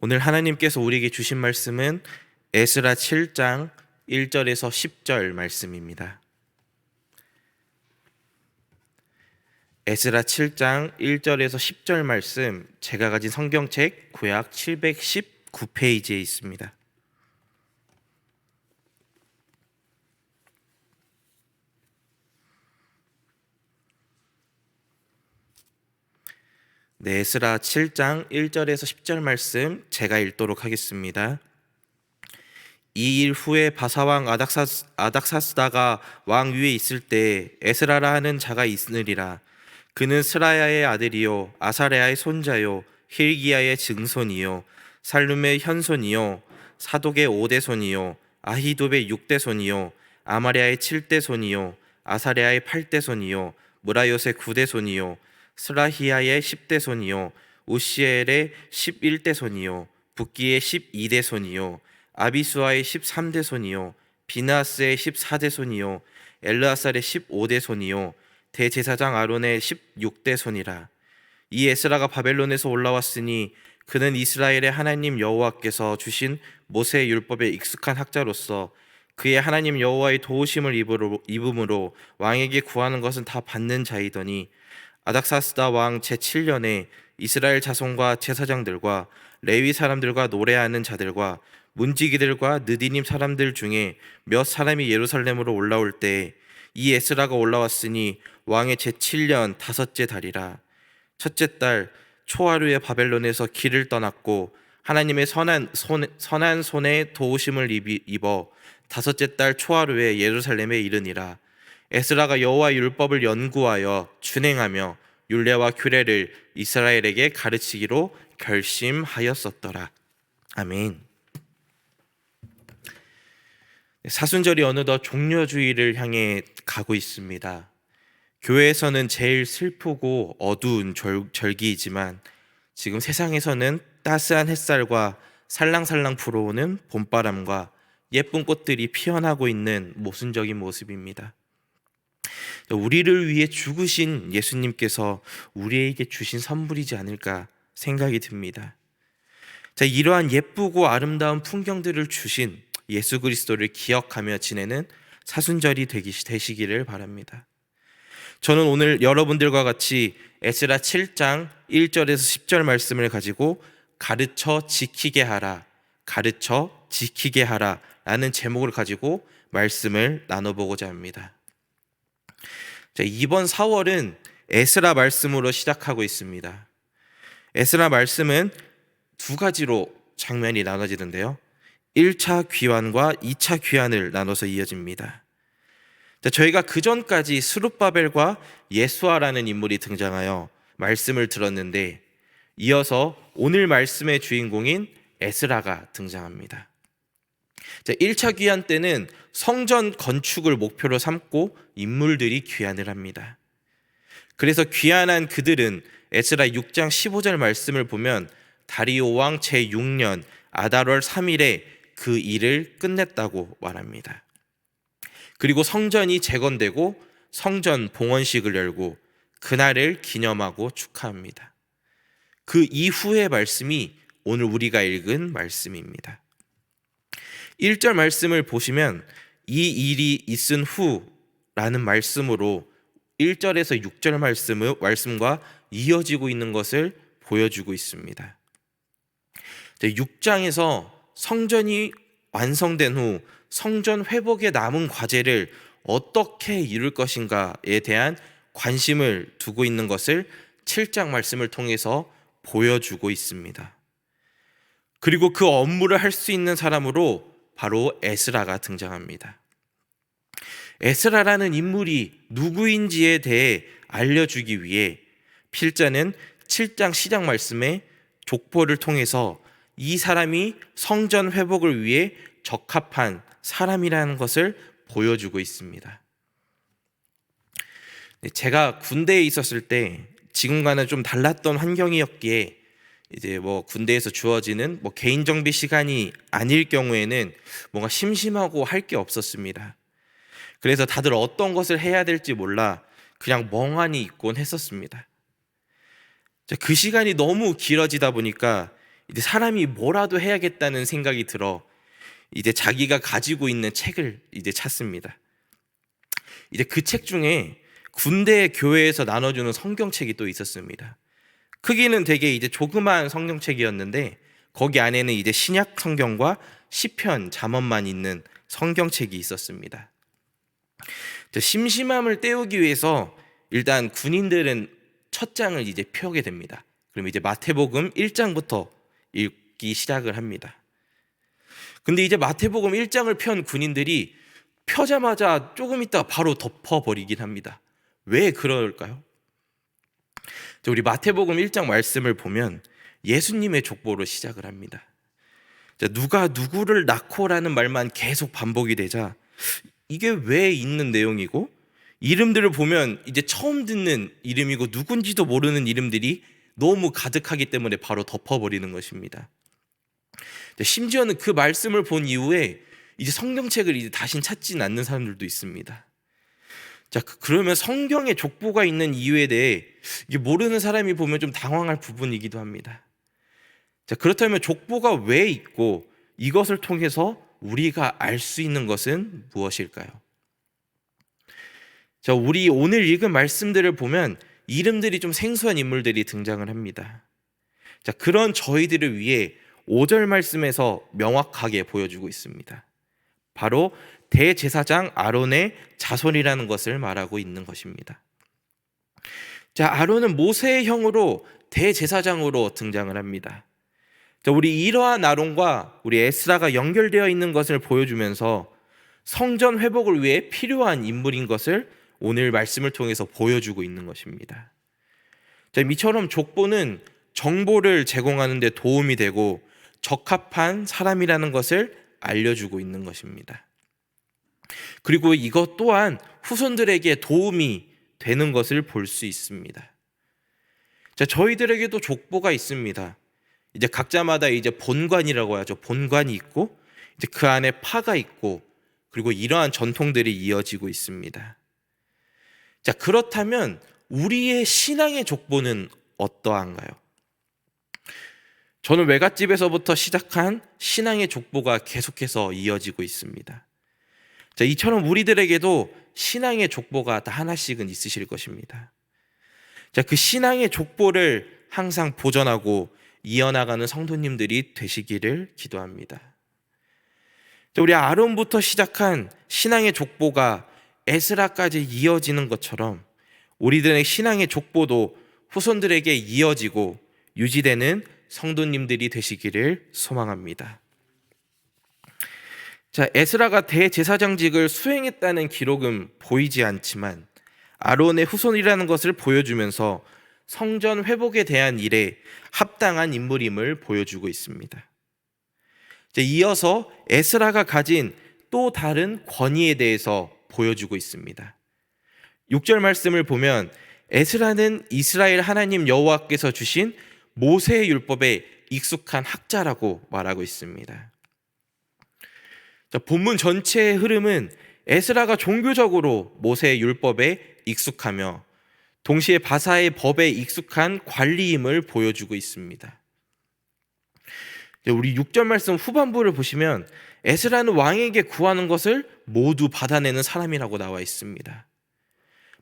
오늘 하나님께서 우리에게 주신 말씀은 에스라 7장 1절에서 10절 말씀입니다. 에스라 7장 1절에서 10절 말씀, 제가 가진 성경책 구약 719페이지에 있습니다. 네, 에스라 7장 1절에서 10절 말씀 제가 읽도록 하겠습니다. 이 일 후에 바사왕 아닥사스다가 왕 위에 있을 때 에스라라 하는 자가 있으리라. 그는 스라야의 아들이요 아사랴의 손자요 힐기야의 증손이요 살룸의 현손이요 사독의 5대 손이요 아히놉의 6대 손이요 아마랴의 7대 손이요 아사랴의 8대 손이요 무라요의 9대 손이요 스라히야의 10대 손이요 우시엘의 11대 손이요 붓기의 12대 손이요 아비수아의 13대 손이요 비나스의 14대 손이요 엘르아살의 15대 손이요 대제사장 아론의 16대 손이라. 이 에스라가 바벨론에서 올라왔으니 그는 이스라엘의 하나님 여호와께서 주신 모세의 율법에 익숙한 학자로서 그의 하나님 여호와의 도우심을 입음으로 왕에게 구하는 것은 다 받는 자이더니 아닥사스다 왕 제7년에 이스라엘 자손과 제사장들과 레위 사람들과 노래하는 자들과 문지기들과 느디님 사람들 중에 몇 사람이 예루살렘으로 올라올 때 이 에스라가 올라왔으니 왕의 제7년 다섯째 달이라. 첫째 달 초하루에 바벨론에서 길을 떠났고 하나님의 선한 손에 도우심을 입어 다섯째 달 초하루에 예루살렘에 이르니라. 에스라가 여호와의 율법을 연구하여 준행하며 율례와 규례를 이스라엘에게 가르치기로 결심하였었더라. 아멘. 사순절이 어느덧 종려주의를 향해 가고 있습니다. 교회에서는 제일 슬프고 어두운 절기이지만 지금 세상에서는 따스한 햇살과 살랑살랑 불어오는 봄바람과 예쁜 꽃들이 피어나고 있는 모순적인 모습입니다. 우리를 위해 죽으신 예수님께서 우리에게 주신 선물이지 않을까 생각이 듭니다. 이러한 예쁘고 아름다운 풍경들을 주신 예수 그리스도를 기억하며 지내는 사순절이 되시기를 바랍니다. 저는 오늘 여러분들과 같이 에스라 7장 1절에서 10절 말씀을 가지고 가르쳐 지키게 하라 라는 제목을 가지고 말씀을 나눠보고자 합니다. 이번 4월은 에스라 말씀으로 시작하고 있습니다. 에스라 말씀은 두 가지로 장면이 나눠지는데요. 1차 귀환과 2차 귀환을 나눠서 이어집니다. 저희가 그 전까지 스룹바벨과 예수아라는 인물이 등장하여 말씀을 들었는데 이어서 오늘 말씀의 주인공인 에스라가 등장합니다. 1차 귀환 때는 성전 건축을 목표로 삼고 인물들이 귀환을 합니다. 그래서 귀환한 그들은 에스라 6장 15절 말씀을 보면 다리오 왕 제6년 아달월 3일에 그 일을 끝냈다고 말합니다. 그리고 성전이 재건되고 성전 봉헌식을 열고 그날을 기념하고 축하합니다. 그 이후의 말씀이 오늘 우리가 읽은 말씀입니다. 1절 말씀을 보시면 이 일이 있은 후라는 말씀으로 1절에서 6절 말씀과 이어지고 있는 것을 보여주고 있습니다. 6장에서 성전이 완성된 후 성전 회복에 남은 과제를 어떻게 이룰 것인가에 대한 관심을 두고 있는 것을 7장 말씀을 통해서 보여주고 있습니다. 그리고 그 업무를 할 수 있는 사람으로 바로 에스라가 등장합니다. 에스라라는 인물이 누구인지에 대해 알려주기 위해 필자는 7장 시작 말씀에 족보를 통해서 이 사람이 성전 회복을 위해 적합한 사람이라는 것을 보여주고 있습니다. 제가 군대에 있었을 때 지금과는 좀 달랐던 환경이었기에 군대에서 주어지는 개인 정비 시간이 아닐 경우에는 뭔가 심심하고 할 게 없었습니다. 그래서 다들 어떤 것을 해야 될지 몰라 그냥 멍하니 있곤 했었습니다. 그 시간이 너무 길어지다 보니까 이제 사람이 뭐라도 해야겠다는 생각이 들어 이제 자기가 가지고 있는 책을 이제 찾습니다. 이제 그 책 중에 군대 교회에서 나눠주는 성경책이 또 있었습니다. 크기는 되게 이제 조그마한 성경책이었는데 거기 안에는 이제 신약 성경과 시편, 잠언만 있는 성경책이 있었습니다. 심심함을 때우기 위해서 일단 군인들은 첫 장을 이제 펴게 됩니다. 그럼 이제 마태복음 1장부터 읽기 시작을 합니다. 근데 이제 마태복음 1장을 편 군인들이 펴자마자 조금 있다가 바로 덮어버리긴 합니다. 왜 그럴까요? 우리 마태복음 1장 말씀을 보면 예수님의 족보로 시작을 합니다. 누가 누구를 낳고라는 말만 계속 반복이 되자 이게 왜 있는 내용이고, 이름들을 보면 이제 처음 듣는 이름이고 누군지도 모르는 이름들이 너무 가득하기 때문에 바로 덮어버리는 것입니다. 심지어는 그 말씀을 본 이후에 이제 성경책을 이제 다시 찾지는 않는 사람들도 있습니다. 자, 그러면 성경에 족보가 있는 이유에 대해 이게 모르는 사람이 보면 좀 당황할 부분이기도 합니다. 자, 그렇다면 족보가 왜 있고 이것을 통해서 우리가 알 수 있는 것은 무엇일까요? 자, 우리 오늘 읽은 말씀들을 보면 이름들이 좀 생소한 인물들이 등장을 합니다. 자, 그런 저희들을 위해 5절 말씀에서 명확하게 보여주고 있습니다. 바로 대제사장 아론의 자손이라는 것을 말하고 있는 것입니다. 자, 아론은 모세의 형으로 대제사장으로 등장을 합니다. 자, 우리 이러한 아론과 우리 에스라가 연결되어 있는 것을 보여주면서 성전 회복을 위해 필요한 인물인 것을 오늘 말씀을 통해서 보여주고 있는 것입니다. 자, 이처럼 족보는 정보를 제공하는 데 도움이 되고 적합한 사람이라는 것을 알려주고 있는 것입니다. 그리고 이것 또한 후손들에게 도움이 되는 것을 볼 수 있습니다. 자, 저희들에게도 족보가 있습니다. 이제 각자마다 이제 본관이라고 하죠. 본관이 있고 이제 그 안에 파가 있고 그리고 이러한 전통들이 이어지고 있습니다. 자, 그렇다면 우리의 신앙의 족보는 어떠한가요? 저는 외갓집에서부터 시작한 신앙의 족보가 계속해서 이어지고 있습니다. 자, 이처럼 우리들에게도 신앙의 족보가 다 하나씩은 있으실 것입니다. 자, 그 신앙의 족보를 항상 보존하고 이어나가는 성도님들이 되시기를 기도합니다. 자, 우리 아론부터 시작한 신앙의 족보가 에스라까지 이어지는 것처럼 우리들의 신앙의 족보도 후손들에게 이어지고 유지되는 성도님들이 되시기를 소망합니다. 자, 에스라가 대제사장직을 수행했다는 기록은 보이지 않지만 아론의 후손이라는 것을 보여주면서 성전 회복에 대한 일에 합당한 인물임을 보여주고 있습니다. 자, 이어서 에스라가 가진 또 다른 권위에 대해서 보여주고 있습니다. 6절 말씀을 보면 에스라는 이스라엘 하나님 여호와께서 주신 모세의 율법에 익숙한 학자라고 말하고 있습니다. 자, 본문 전체의 흐름은 에스라가 종교적으로 모세의 율법에 익숙하며 동시에 바사의 법에 익숙한 관리임을 보여주고 있습니다. 우리 6절 말씀 후반부를 보시면 에스라는 왕에게 구하는 것을 모두 받아내는 사람이라고 나와 있습니다.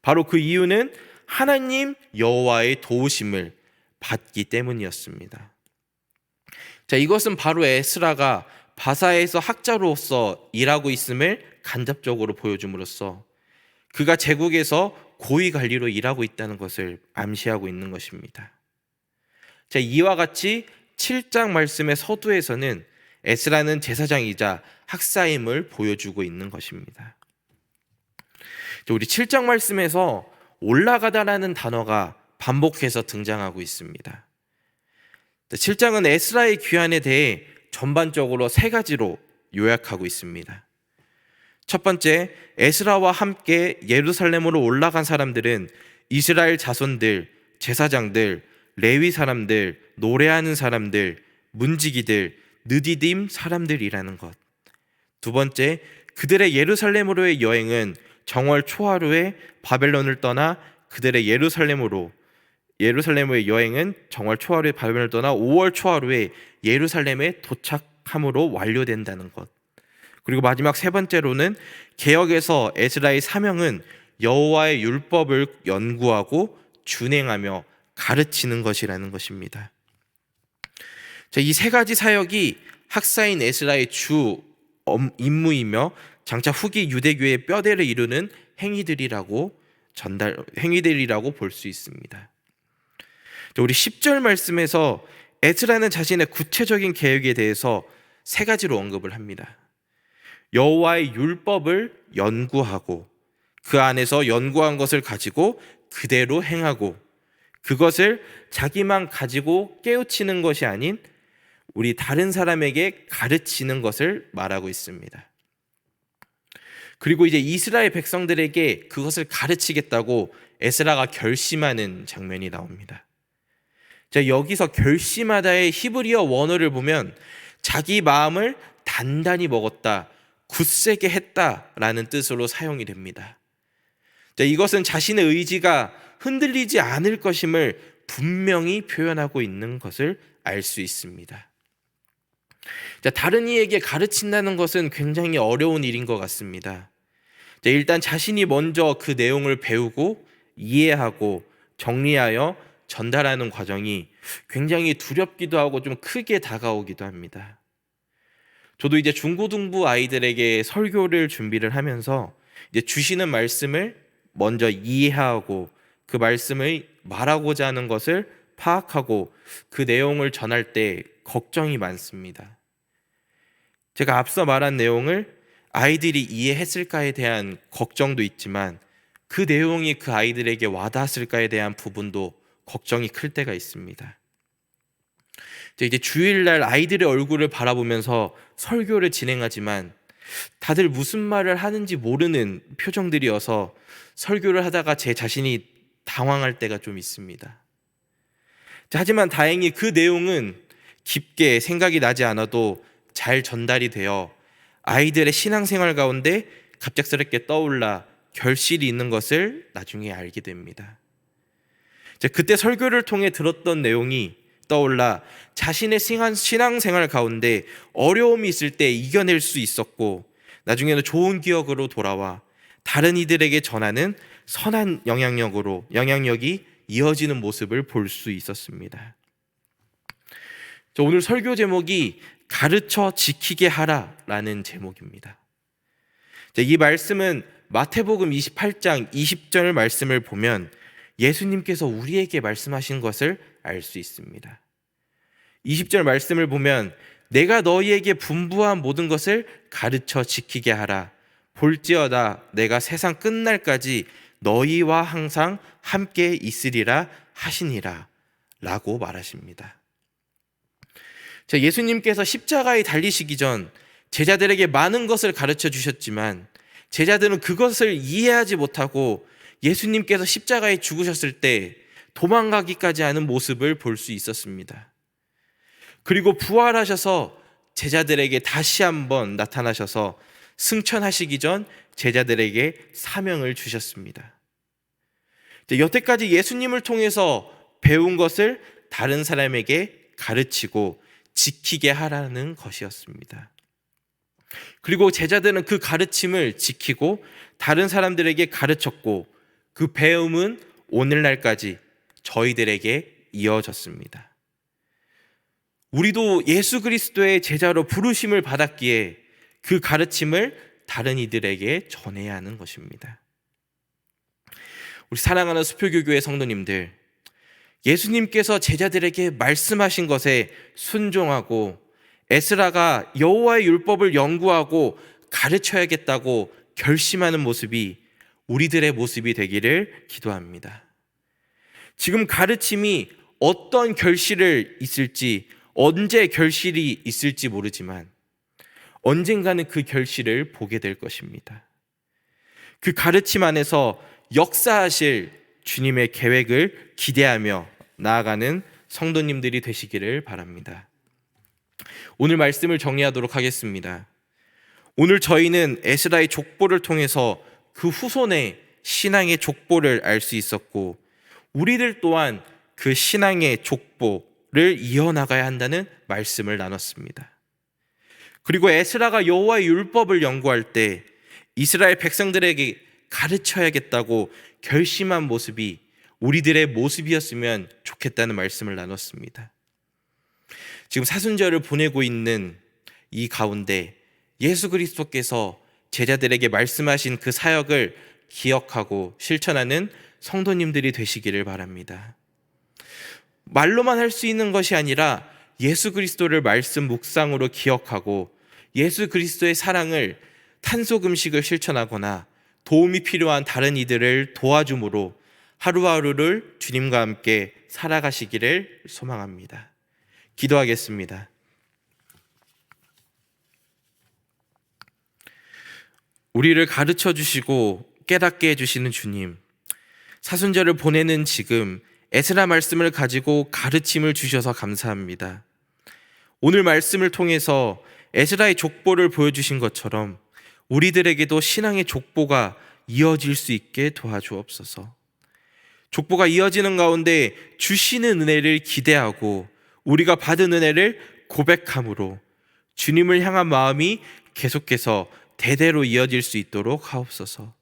바로 그 이유는 하나님 여호와의 도우심을 받기 때문이었습니다. 자, 이것은 바로 에스라가 바사에서 학자로서 일하고 있음을 간접적으로 보여줌으로써 그가 제국에서 고위 관리로 일하고 있다는 것을 암시하고 있는 것입니다. 자, 이와 같이 7장 말씀의 서두에서는 에스라는 제사장이자 학사임을 보여주고 있는 것입니다. 자, 우리 7장 말씀에서 올라가다라는 단어가 반복해서 등장하고 있습니다. 7장은 에스라의 귀환에 대해 전반적으로 3가지로 요약하고 있습니다. 첫 번째, 에스라와 함께 예루살렘으로 올라간 사람들은 이스라엘 자손들, 제사장들, 레위 사람들, 노래하는 사람들, 문지기들, 느디딤 사람들이라는 것. 두 번째, 그들의 예루살렘으로의 여행은 정월 초하루에 바벨론을 떠나 그들의 예루살렘으로 예루살렘의 여행은 정월 초하루에 바벨론을 떠나 5월 초하루에 예루살렘에 도착함으로 완료된다는 것. 그리고 마지막 세 번째로는 개역에서 에스라의 사명은 여호와의 율법을 연구하고 준행하며 가르치는 것이라는 것입니다. 이 세 가지 사역이 학사인 에스라의 주 임무이며 장차 후기 유대교의 뼈대를 이루는 행위들이라고 볼 수 있습니다. 우리 10절 말씀에서 에스라는 자신의 구체적인 계획에 대해서 세 가지로 언급을 합니다. 여호와의 율법을 연구하고 그 안에서 연구한 것을 가지고 그대로 행하고 그것을 자기만 가지고 깨우치는 것이 아닌 우리 다른 사람에게 가르치는 것을 말하고 있습니다. 그리고 이제 이스라엘 백성들에게 그것을 가르치겠다고 에스라가 결심하는 장면이 나옵니다. 여기서 결심하다의 히브리어 원어를 보면 자기 마음을 단단히 먹었다, 굳세게 했다라는 뜻으로 사용이 됩니다. 이것은 자신의 의지가 흔들리지 않을 것임을 분명히 표현하고 있는 것을 알 수 있습니다. 다른 이에게 가르친다는 것은 굉장히 어려운 일인 것 같습니다. 일단 자신이 먼저 그 내용을 배우고 이해하고 정리하여 전달하는 과정이 굉장히 두렵기도 하고 좀 크게 다가오기도 합니다. 저도 이제 중고등부 아이들에게 설교를 준비를 하면서 이제 주시는 말씀을 먼저 이해하고 그 말씀을 말하고자 하는 것을 파악하고 그 내용을 전할 때 걱정이 많습니다. 제가 앞서 말한 내용을 아이들이 이해했을까에 대한 걱정도 있지만 그 내용이 그 아이들에게 와닿았을까에 대한 부분도 걱정이 클 때가 있습니다. 이제 주일날 아이들의 얼굴을 바라보면서 설교를 진행하지만 다들 무슨 말을 하는지 모르는 표정들이어서 설교를 하다가 제 자신이 당황할 때가 좀 있습니다. 하지만 다행히 그 내용은 깊게 생각이 나지 않아도 잘 전달이 되어 아이들의 신앙생활 가운데 갑작스럽게 떠올라 결실이 있는 것을 나중에 알게 됩니다. 그때 설교를 통해 들었던 내용이 떠올라 자신의 신앙생활 가운데 어려움이 있을 때 이겨낼 수 있었고 나중에는 좋은 기억으로 돌아와 다른 이들에게 전하는 선한 영향력이 이어지는 모습을 볼 수 있었습니다. 오늘 설교 제목이 가르쳐 지키게 하라라는 제목입니다. 이 말씀은 마태복음 28장 20절 말씀을 보면 예수님께서 우리에게 말씀하신 것을 알 수 있습니다. 20절 말씀을 보면 내가 너희에게 분부한 모든 것을 가르쳐 지키게 하라. 볼지어다 내가 세상 끝날까지 너희와 항상 함께 있으리라 하시니라 라고 말하십니다. 예수님께서 십자가에 달리시기 전 제자들에게 많은 것을 가르쳐 주셨지만 제자들은 그것을 이해하지 못하고 예수님께서 십자가에 죽으셨을 때 도망가기까지 하는 모습을 볼 수 있었습니다. 그리고 부활하셔서 제자들에게 다시 한번 나타나셔서 승천하시기 전 제자들에게 사명을 주셨습니다. 여태까지 예수님을 통해서 배운 것을 다른 사람에게 가르치고 지키게 하라는 것이었습니다. 그리고 제자들은 그 가르침을 지키고 다른 사람들에게 가르쳤고 그 배움은 오늘날까지 저희들에게 이어졌습니다. 우리도 예수 그리스도의 제자로 부르심을 받았기에 그 가르침을 다른 이들에게 전해야 하는 것입니다. 우리 사랑하는 수표교교의 성도님들, 예수님께서 제자들에게 말씀하신 것에 순종하고 에스라가 여호와의 율법을 연구하고 가르쳐야겠다고 결심하는 모습이 우리들의 모습이 되기를 기도합니다. 지금 가르침이 어떤 결실을 있을지, 언제 결실이 있을지 모르지만 언젠가는 그 결실을 보게 될 것입니다. 그 가르침 안에서 역사하실 주님의 계획을 기대하며 나아가는 성도님들이 되시기를 바랍니다. 오늘 말씀을 정리하도록 하겠습니다. 오늘 저희는 에스라의 족보를 통해서 그 후손의 신앙의 족보를 알 수 있었고 우리들 또한 그 신앙의 족보를 이어나가야 한다는 말씀을 나눴습니다. 그리고 에스라가 여호와의 율법을 연구할 때 이스라엘 백성들에게 가르쳐야겠다고 결심한 모습이 우리들의 모습이었으면 좋겠다는 말씀을 나눴습니다. 지금 사순절을 보내고 있는 이 가운데 예수 그리스도께서 제자들에게 말씀하신 그 사역을 기억하고 실천하는 성도님들이 되시기를 바랍니다. 말로만 할 수 있는 것이 아니라 예수 그리스도를 말씀 묵상으로 기억하고 예수 그리스도의 사랑을 탄속 음식을 실천하거나 도움이 필요한 다른 이들을 도와줌으로 하루하루를 주님과 함께 살아가시기를 소망합니다. 기도하겠습니다. 우리를 가르쳐 주시고 깨닫게 해주시는 주님, 사순절을 보내는 지금 에스라 말씀을 가지고 가르침을 주셔서 감사합니다. 오늘 말씀을 통해서 에스라의 족보를 보여주신 것처럼 우리들에게도 신앙의 족보가 이어질 수 있게 도와주옵소서. 족보가 이어지는 가운데 주시는 은혜를 기대하고 우리가 받은 은혜를 고백함으로 주님을 향한 마음이 계속해서 대대로 이어질 수 있도록 하옵소서.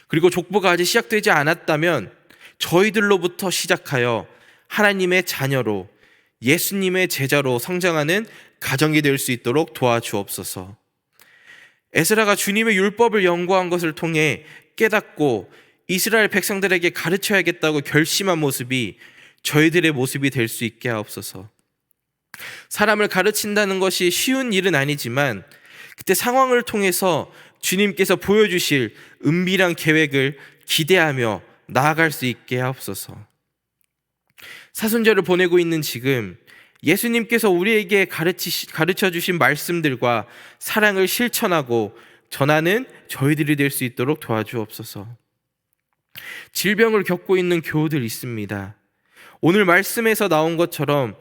그리고 족보가 아직 시작되지 않았다면 저희들로부터 시작하여 하나님의 자녀로 예수님의 제자로 성장하는 가정이 될 수 있도록 도와주옵소서. 에스라가 주님의 율법을 연구한 것을 통해 깨닫고 이스라엘 백성들에게 가르쳐야겠다고 결심한 모습이 저희들의 모습이 될 수 있게 하옵소서. 사람을 가르친다는 것이 쉬운 일은 아니지만 그때 상황을 통해서 주님께서 보여주실 은밀한 계획을 기대하며 나아갈 수 있게 하옵소서. 사순절을 보내고 있는 지금 예수님께서 우리에게 가르쳐 주신 말씀들과 사랑을 실천하고 전하는 저희들이 될 수 있도록 도와주옵소서. 질병을 겪고 있는 교우들 있습니다. 오늘 말씀에서 나온 것처럼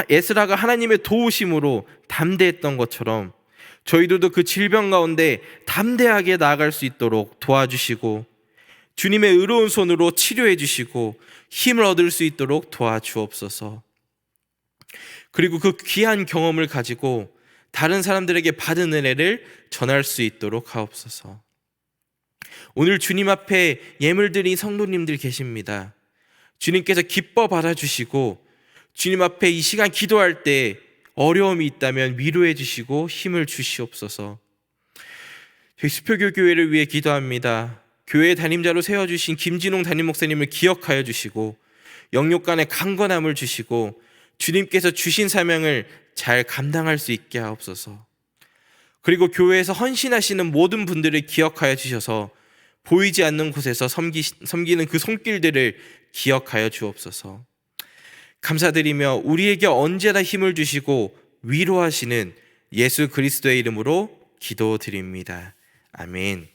에스라가 하나님의 도우심으로 담대했던 것처럼 저희들도 그 질병 가운데 담대하게 나아갈 수 있도록 도와주시고 주님의 의로운 손으로 치료해 주시고 힘을 얻을 수 있도록 도와주옵소서. 그리고 그 귀한 경험을 가지고 다른 사람들에게 받은 은혜를 전할 수 있도록 하옵소서. 오늘 주님 앞에 예물 드린 성도님들 계십니다. 주님께서 기뻐 받아주시고 주님 앞에 이 시간 기도할 때 어려움이 있다면 위로해 주시고 힘을 주시옵소서. 저희 수표교 교회를 위해 기도합니다. 교회 담임자로 세워주신 김진홍 담임 목사님을 기억하여 주시고 영육간의 강건함을 주시고 주님께서 주신 사명을 잘 감당할 수 있게 하옵소서. 그리고 교회에서 헌신하시는 모든 분들을 기억하여 주셔서 보이지 않는 곳에서 섬기는 그 손길들을 기억하여 주옵소서. 감사드리며 우리에게 언제나 힘을 주시고 위로하시는 예수 그리스도의 이름으로 기도드립니다. 아멘.